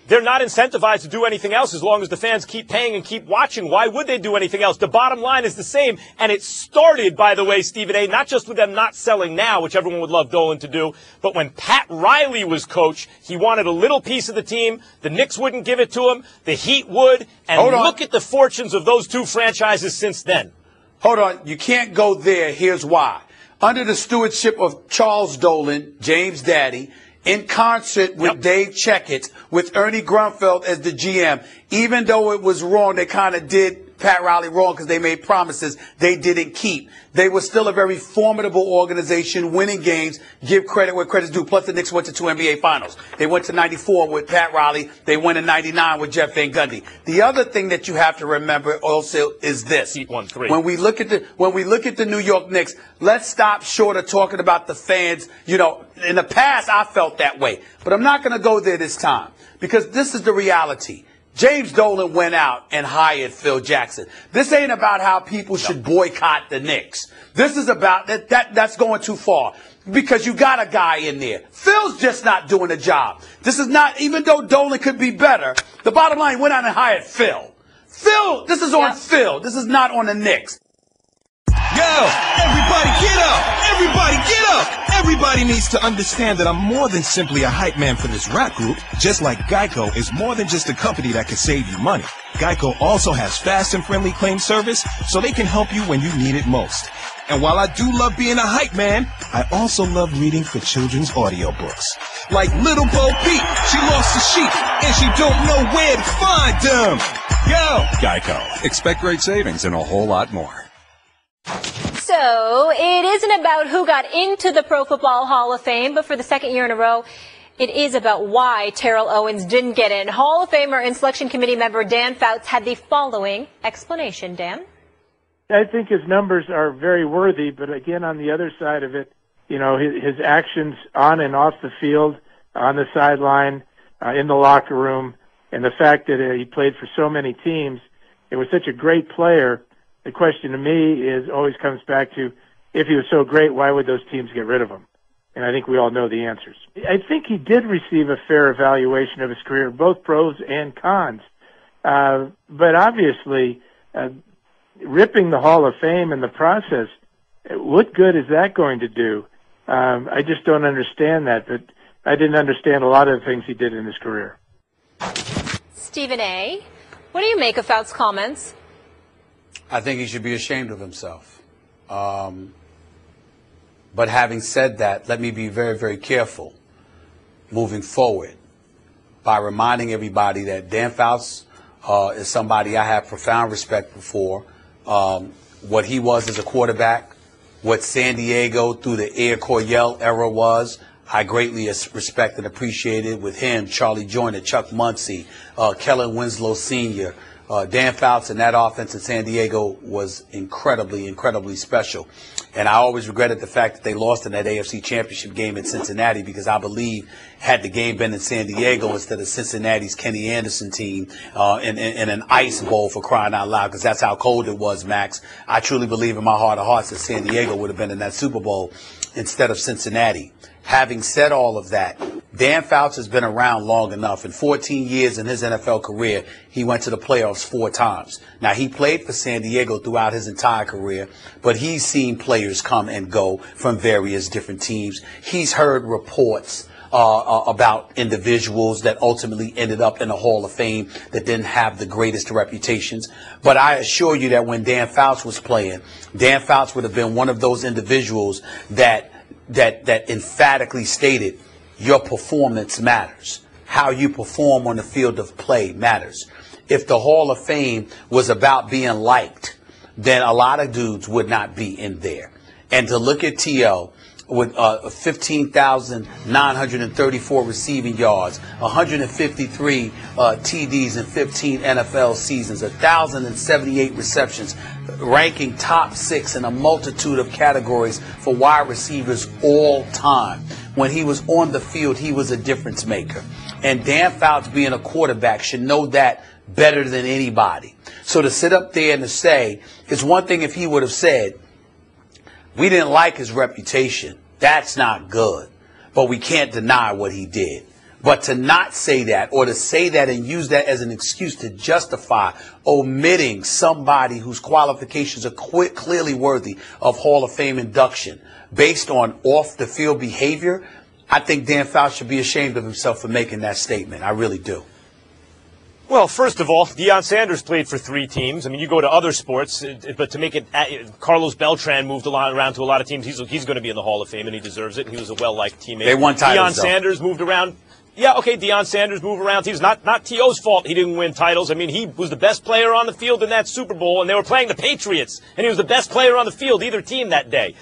They're not incentivized to do anything else as long as the fans keep paying and keep watching. Why would they do anything else? The bottom line is the same. And it started, by the way, Stephen A., not just with them not selling now, which everyone would love Dolan to do, but when Pat Riley was coach, he wanted a little piece of the team. The Knicks wouldn't give it to him. The Heat would. And look at the fortunes of those 2 franchises since then. Hold on. You can't go there. Here's why. Under the stewardship of Charles Dolan, James Daddy, in concert with Dave Checkett, with Ernie Grunfeld as the GM, even though it was wrong, they kind of did Pat Riley wrong because they made promises they didn't keep. They were still a very formidable organization, winning games. Give credit where credit's due. Plus, the Knicks went to 2 NBA Finals. They went to 94 with Pat Riley. They went in 99 with Jeff Van Gundy. The other thing that you have to remember also is this: when we look at the New York Knicks, let's stop short of talking about the fans. You know, in the past, I felt that way, but I'm not going to go there this time because this is the reality. James Dolan went out and hired Phil Jackson. This ain't about how people should boycott the Knicks. This is about that's going too far because you got a guy in there. Phil's just not doing the job. This is not, even though Dolan could be better, the bottom line, went out and hired Phil. Phil, this is on Phil. This is not on the Knicks. Yo, everybody get up! Everybody get up! Everybody needs to understand that I'm more than simply a hype man for this rap group, just like Geico is more than just a company that can save you money. Geico also has fast and friendly claim service, so they can help you when you need it most. And while I do love being a hype man, I also love reading for children's audiobooks. Like Little Bo Peep, she lost the sheep, and she don't know where to find them. Yo! Geico. Expect great savings and a whole lot more. So it isn't about who got into the Pro Football Hall of Fame, but for the second year in a row, it is about why Terrell Owens didn't get in. Hall of Famer and Selection Committee member Dan Fouts had the following explanation. Dan? I think his numbers are very worthy, but again, on the other side of it, you know, his actions on and off the field, on the sideline, in the locker room, and the fact that he played for so many teams, it was such a great player. The question to me always comes back to, if he was so great, why would those teams get rid of him? And I think we all know the answers. I think he did receive a fair evaluation of his career, both pros and cons. But obviously, ripping the Hall of Fame in the process, what good is that going to do? I just don't understand that, but I didn't understand a lot of the things he did in his career. Stephen A., what do you make of Fouts' comments? I think he should be ashamed of himself. But having said that, let me be very, very careful moving forward by reminding everybody that Dan Fouts is somebody I have profound respect for. What he was as a quarterback, what San Diego through the Air Coryell era was, I greatly respect and appreciate it with him, Charlie Joyner, Chuck Muncie, Kellen Winslow Sr., Dan Fouts and that offense in San Diego was incredibly, incredibly special. And I always regretted the fact that they lost in that AFC Championship game in Cincinnati because I believe had the game been in San Diego instead of Cincinnati's Kenny Anderson team in an ice bowl, for crying out loud, because that's how cold it was, Max. I truly believe in my heart of hearts that San Diego would have been in that Super Bowl instead of Cincinnati. Having said all of that, Dan Fouts has been around long enough. In 14 years in his NFL career, he went to the playoffs 4 times. Now, he played for San Diego throughout his entire career, but he's seen players come and go from various different teams. He's heard reports about individuals that ultimately ended up in the Hall of Fame that didn't have the greatest reputations. But I assure you that when Dan Fouts was playing, Dan Fouts would have been one of those individuals that emphatically stated your performance matters. How you perform on the field of play matters. If the Hall of Fame was about being liked, then a lot of dudes would not be in there. And to look at T.O. with 15,934 receiving yards, 153 TDs in 15 NFL seasons, 1,078 receptions, ranking top 6 in a multitude of categories for wide receivers all time. When he was on the field, he was a difference maker. And Dan Fouts, being a quarterback, should know that better than anybody. So to sit up there and to say, it's one thing if he would have said, we didn't like his reputation. That's not good. But we can't deny what he did. But to not say that, or to say that and use that as an excuse to justify omitting somebody whose qualifications are clearly worthy of Hall of Fame induction based on off-the-field behavior, I think Dan Fouts should be ashamed of himself for making that statement. I really do. Well, first of all, Deion Sanders played for 3 teams. I mean, you go to other sports, but to make it, Carlos Beltran moved around to a lot of teams. He's going to be in the Hall of Fame, and he deserves it. He was a well-liked teammate. They won titles, Deion Sanders moved around. Yeah, okay, Deion Sanders move around teams. Not T.O.'s fault he didn't win titles. I mean, he was the best player on the field in that Super Bowl, and they were playing the Patriots, and he was the best player on the field, either team that day,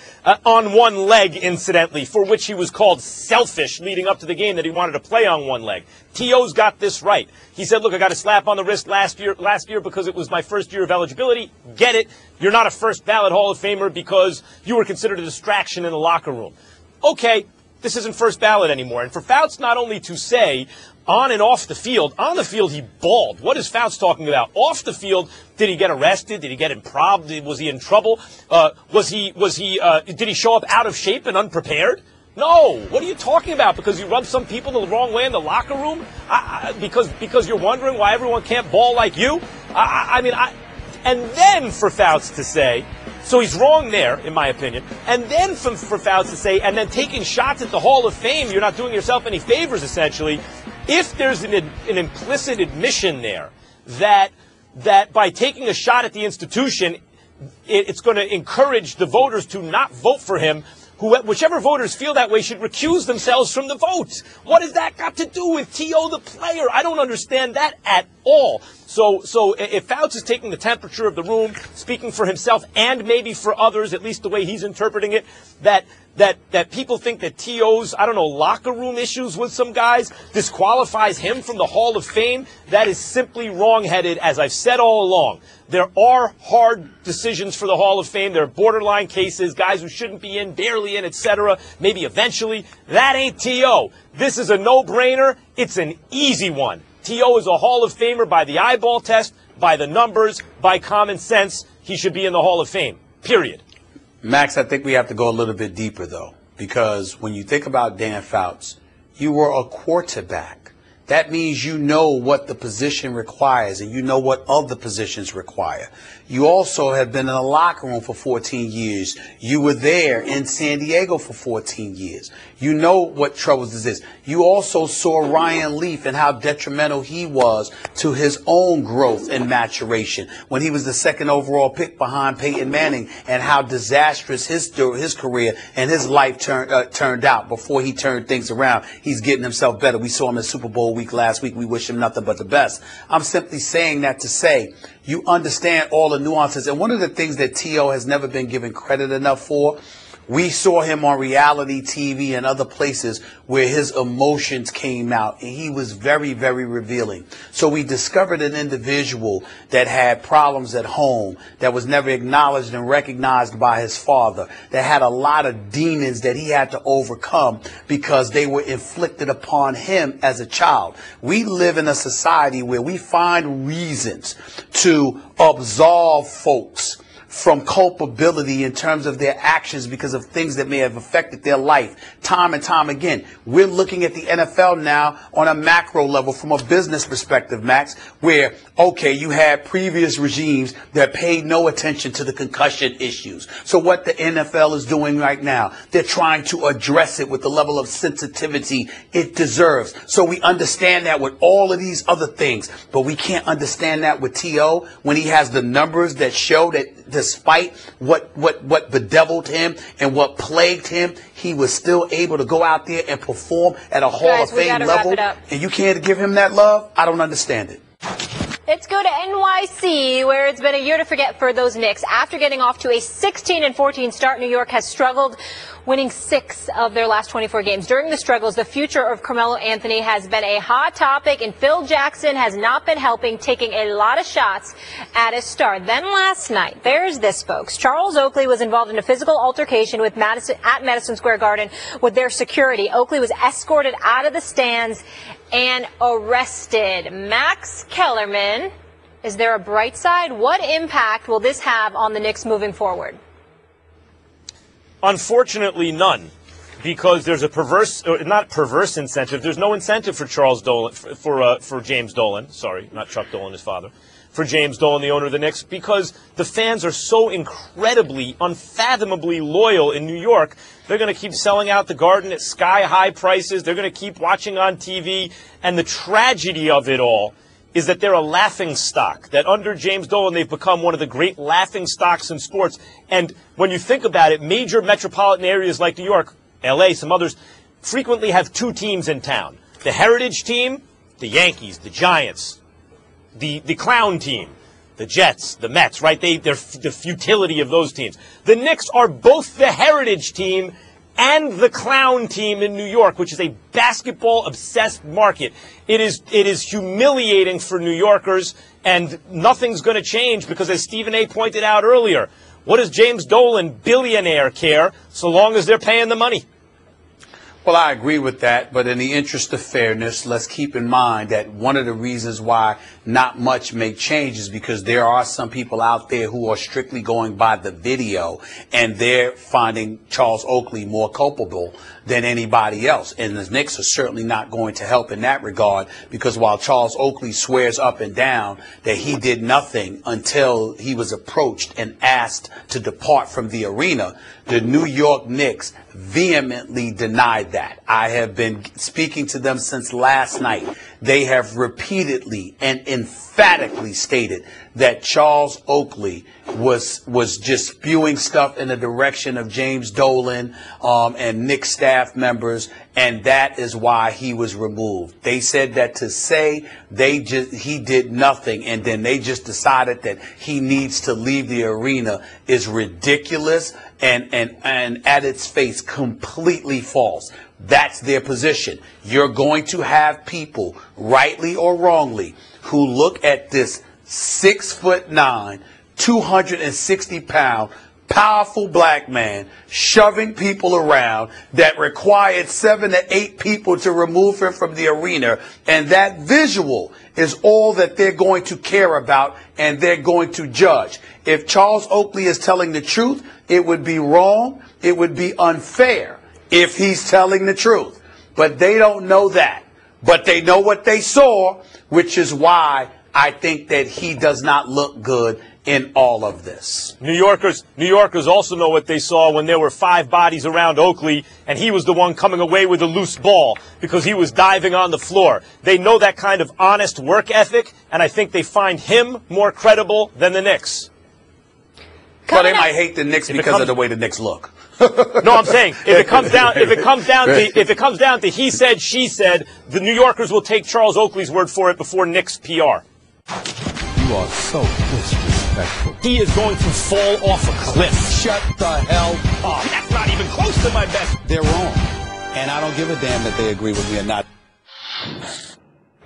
on one leg, incidentally, for which he was called selfish leading up to the game that he wanted to play on one leg. T.O.'s got this right. He said, look, I got a slap on the wrist last year because it was my first year of eligibility. Get it. You're not a first ballot Hall of Famer because you were considered a distraction in the locker room. Okay. This isn't first ballot anymore. And for Fouts not only to say on and off the field, on the field he balled. What is Fouts talking about? Off the field, did he get arrested? Did he get improv? Was he in trouble? Did he show up out of shape and unprepared? No. What are you talking about? Because you rubbed some people the wrong way in the locker room? Because you're wondering why everyone can't ball like you? And then for Fouts to say, so he's wrong there, in my opinion. And then for Fouts to say, and then taking shots at the Hall of Fame, you're not doing yourself any favors, essentially. If there's an implicit admission there that by taking a shot at the institution, it's going to encourage the voters to not vote for him, whichever voters feel that way should recuse themselves from the vote. What has that got to do with T.O. the player? I don't understand that at all. So if Fouts is taking the temperature of the room, speaking for himself and maybe for others, at least the way he's interpreting it, that people think that T.O.'s, locker room issues with some guys disqualifies him from the Hall of Fame, that is simply wrong-headed, as I've said all along. There are hard decisions for the Hall of Fame. There are borderline cases, guys who shouldn't be in, barely in, etc., maybe eventually. That ain't T.O. This is a no-brainer. It's an easy one. T.O. is a Hall of Famer by the eyeball test, by the numbers, by common sense. He should be in the Hall of Fame, period. Max, I think we have to go a little bit deeper, though, because when you think about Dan Fouts, you were a quarterback. That means you know what the position requires and you know what other positions require. You also have been in a locker room for 14 years. You were there in San Diego for 14 years. You know what troubles this is. You also saw Ryan Leaf and how detrimental he was to his own growth and maturation when he was the second overall pick behind Peyton Manning, and how disastrous his career and his life turned out before he turned things around. He's getting himself better. We saw him in Super Bowl week last week. We wish him nothing but the best. I'm simply saying that to say you understand all the nuances. And one of the things that T.O. has never been given credit enough for, we saw him on reality TV and other places where his emotions came out, and he was very, very revealing. So we discovered an individual that had problems at home, that was never acknowledged and recognized by his father, that had a lot of demons that he had to overcome because they were inflicted upon him as a child. We live in a society where we find reasons to absolve folks from culpability in terms of their actions because of things that may have affected their life time and time again. We're looking at the NFL now on a macro level from a business perspective, Max, where, okay, you had previous regimes that paid no attention to the concussion issues. So what the NFL is doing right now, they're trying to address it with the level of sensitivity it deserves. So we understand that with all of these other things, but we can't understand that with T.O. when he has the numbers that show that despite what bedeviled him and what plagued him, he was still able to go out there and perform at a Hall of Fame level. And you can't give him that love? I don't understand it. Let's go to NYC, where it's been a year to forget for those Knicks. After getting off to a 16-14 start, New York has struggled, winning 6 of their last 24 games. During the struggles, the future of Carmelo Anthony has been a hot topic, and Phil Jackson has not been helping, taking a lot of shots at his star. Then last night, there's this, folks. Charles Oakley was involved in a physical altercation with Madison Square Garden with their security. Oakley was escorted out of the stands and arrested. Max Kellerman, is there a bright side? What impact will this have on the Knicks moving forward? Unfortunately, none, because there's a not perverse incentive. There's no incentive for Charles Dolan, for James Dolan. Sorry, not Chuck Dolan, his father. For James Dolan, the owner of the Knicks, because the fans are so incredibly, unfathomably loyal in New York. They're going to keep selling out the Garden at sky-high prices. They're going to keep watching on TV. And the tragedy of it all is that they're a laughing stock, that under James Dolan, they've become one of the great laughing stocks in sports. And when you think about it, major metropolitan areas like New York, L.A., some others, frequently have 2 teams in town. The heritage team, the Yankees, the Giants, the clown team, the Jets, the Mets, right? They're the futility of those teams. The Knicks are both the heritage team and the clown team in New York, which is a basketball-obsessed market. It is humiliating for New Yorkers, and nothing's going to change because, as Stephen A. pointed out earlier, what does James Dolan, billionaire, care so long as they're paying the money? Well, I agree with that, but in the interest of fairness, let's keep in mind that one of the reasons why not much may change is because there are some people out there who are strictly going by the video, and they're finding Charles Oakley more culpable than anybody else. And the Knicks are certainly not going to help in that regard, because while Charles Oakley swears up and down that he did nothing until he was approached and asked to depart from the arena, the New York Knicks vehemently denied that. I have been speaking to them since last night. They have repeatedly and emphatically stated that Charles Oakley was just spewing stuff in the direction of James Dolan and Knicks staff members, and that is why he was removed. They said that to say he did nothing and then they just decided that he needs to leave the arena is ridiculous and at its face completely false. That's their position. You're going to have people, rightly or wrongly, who look at this 6'9", 260-pound, powerful black man shoving people around that required 7 to 8 people to remove him from the arena, and that visual is all that they're going to care about and they're going to judge. If Charles Oakley is telling the truth, it would be wrong, it would be unfair if he's telling the truth. But they don't know that. But they know what they saw, which is why I think that he does not look good in all of this. New Yorkers also know what they saw when there were 5 bodies around Oakley and he was the one coming away with a loose ball because he was diving on the floor. They know that kind of honest work ethic, and I think they find him more credible than the Knicks. Well, they might hate the Knicks because of the way the Knicks look. No, I'm saying if it comes down to he said, she said, the New Yorkers will take Charles Oakley's word for it before Knicks PR. You are so disrespectful. He is going to fall off a cliff. Shut the hell up. That's not even close to my best. They're wrong. And I don't give a damn that they agree with me or not.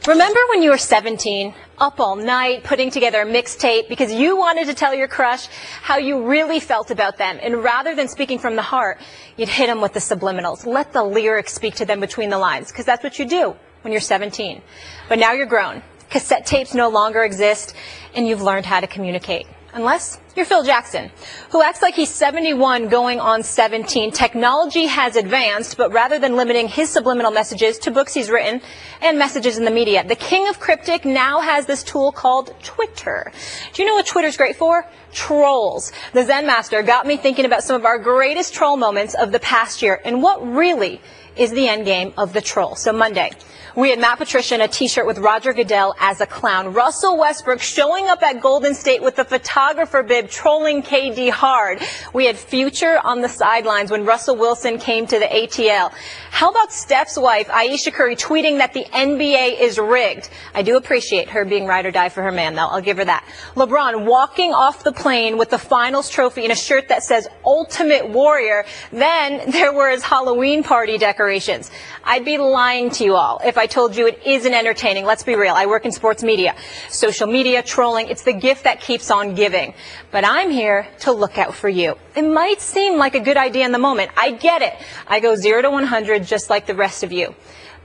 Remember when you were 17, up all night, putting together a mixtape because you wanted to tell your crush how you really felt about them, and rather than speaking from the heart, you'd hit them with the subliminals. Let the lyrics speak to them between the lines, because that's what you do when you're 17. But now you're grown. Cassette tapes no longer exist, and you've learned how to communicate. Unless you're Phil Jackson, who acts like he's 71 going on 17. Technology has advanced, but rather than limiting his subliminal messages to books he's written and messages in the media, the king of cryptic now has this tool called Twitter. Do you know what Twitter's great for? Trolls. The Zen Master got me thinking about some of our greatest troll moments of the past year and what really is the end game of the troll. So Monday, we had Matt Patricia in a t-shirt with Roger Goodell as a clown. Russell Westbrook showing up at Golden State with the photographer bib trolling KD hard. We had Future on the sidelines when Russell Wilson came to the ATL. How about Steph's wife, Ayesha Curry, tweeting that the NBA is rigged? I do appreciate her being ride or die for her man, though. I'll give her that. LeBron walking off the plane with the finals trophy in a shirt that says Ultimate Warrior. Then there were his Halloween party decorations. I'd be lying to you all if I told you it isn't entertaining. Let's be real. I work in sports media. Social media, trolling, it's the gift that keeps on giving. But I'm here to look out for you. It might seem like a good idea in the moment. I get it. I go 0 to 100 just like the rest of you.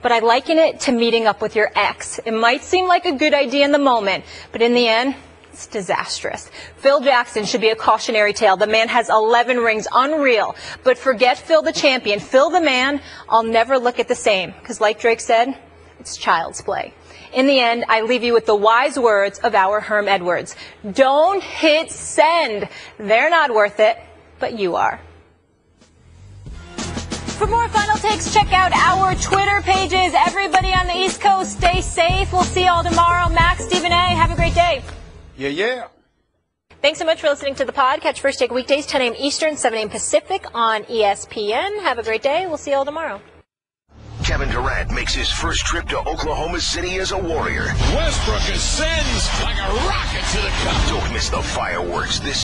But I liken it to meeting up with your ex. It might seem like a good idea in the moment, but in the end, it's disastrous. Phil Jackson should be a cautionary tale. The man has 11 rings, unreal. But forget Phil the champion. Phil the man, I'll never look at the same. Because like Drake said, it's child's play. In the end, I leave you with the wise words of our Herm Edwards. Don't hit send. They're not worth it, but you are. For more final takes, check out our Twitter pages. Everybody on the East Coast, stay safe. We'll see you all tomorrow. Max, Stephen A., have a great day. Yeah. Thanks so much for listening to the pod. Catch First Take weekdays, 10 a.m. Eastern, 7 a.m. Pacific on ESPN. Have a great day. We'll see you all tomorrow. Kevin Durant makes his first trip to Oklahoma City as a Warrior. Westbrook ascends like a rocket to the cup. Don't miss the fireworks this